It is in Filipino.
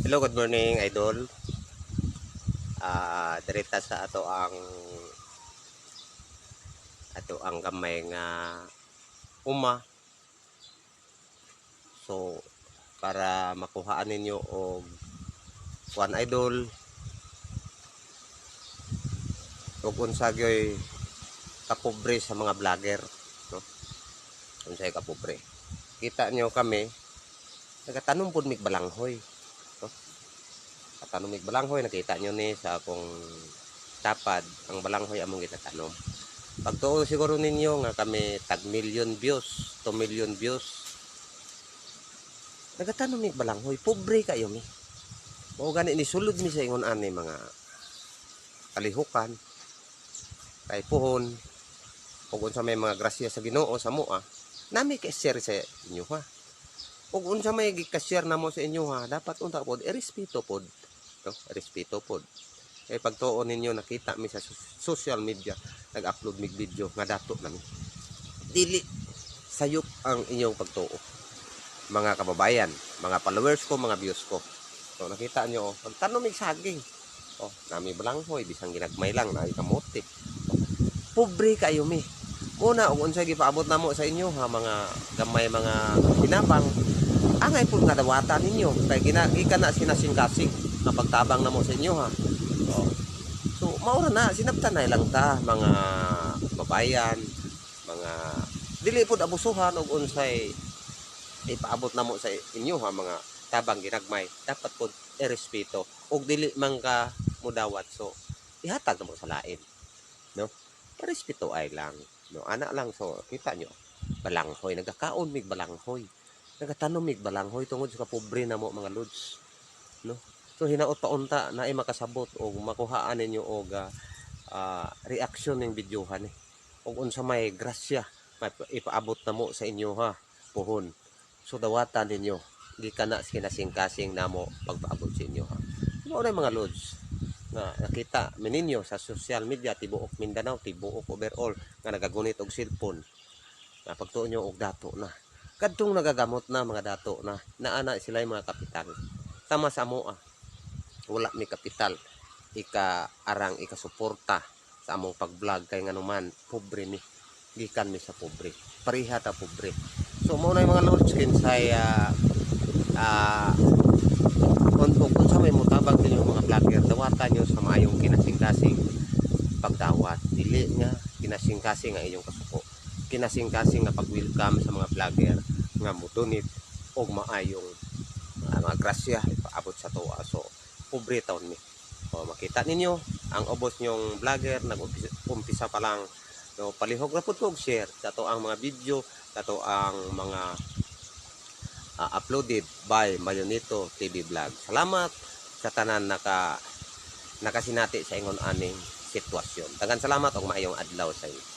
Hello, good morning, idol. Direta sa ato ang gamay nga uma. So para makuhaan ninyo og one idol ug unsa gyoy kapobre sa mga vlogger, no? Unsay kapobre. Kita nyo kami nagatanom pud mig balanghoy, no? Katanom mig balanghoy, nakita nyo ni sa akong tapad ang balanghoy among gitatanom. Pagtuo siguro ninyo nga kami tag million views, 2 million views. Nagatanom mig balanghoy, pobre kayo mi. Mao gani ni sulod mi sa ingon ani mga kalihukan, kay puhon, ug unsa may mga grasya sa Ginoo sa moa, nami kay share sa inyo ha. Ug unsa may gika-share namo sa inyo ha, dapat unta pod irespeto pod, no? Respeto pod. Kay pagtuo ninyo nakita mi sa social media, nag-upload mig video nga dato nami. Dili sayop ang inyong pagtuo. Mga kababayan, mga followers ko, mga views ko. So nakita nyo, pagtanom mig saging. Oh, nami balanghoy, bisang ginagmay lang, na kamote. Oh, pobre kayo mi. Muna, kung unsay gipaabot namo sa inyo ha, mga gamay, mga sinabang, angay po nga dawatan ninyo. Kaya gikan na sinasing-kasing na pagtabang namo sa inyo ha. Oh. So, maura na, sinabtan na lang ta, mga babayan, mga dili po abusuhan o unsay ipaabot namo sa inyo ha, mga tabang ginagmay. Dapat po irespeto og dili man ka mudawat, so ihatag mo sa lain, no? Irespeto ay lang, no? Ana lang. So kita nyo balanghoy, nagakaon mig balanghoy, nagatanom mig balanghoy tungod sa kapobre na mo mga lods, no? So hinaot pa unta na ay makasabot og makuhaan ninyo og reaction ning videohan og unsa may grasya ipaabot na mo sa inyo ha, puhon. So dawatan ninyo, gikan na sinasing-kasing namo pagpaabot sa inyo ha. Mao na mga lods nga nakita mininyo sa social media, tibuok Mindanao, tibuok overall nga nagagunit og cellphone. Na pagtuon nyo og dato na. Kadtong nagagamot na mga dato na, naana sila yung mga kapital. Tama sa amoa, wala mi kapital, ika-arang, ika-suporta sa among pag-vlog, kay nga naman, pobre mi. Gikan mi sa pobre. Pareha ta pobre. So mao na yung mga lods kinsay kung sa may mutabang din yung mga vlogger, dawatan nyo sa maayong kinasing-kasing pagdawat. Dili nga kinasing-kasing ang inyong kasuko. Kinasing-kasing nga pag-welcome sa mga vlogger nga mutunit o maayong mga grasya ipaabot sa tuwa. So, pobre taon mi. O, makita ninyo, ang ubos nyong vlogger, nag-umpisa pa lang, no, palihog na po kong share sa to ang mga video, sa to ang mga uploaded by Mayonito TV Vlog. Salamat sa tanan nakasinati sa ingon aning sitwasyon. Daghang salamat og maayong adlaw sa inyo.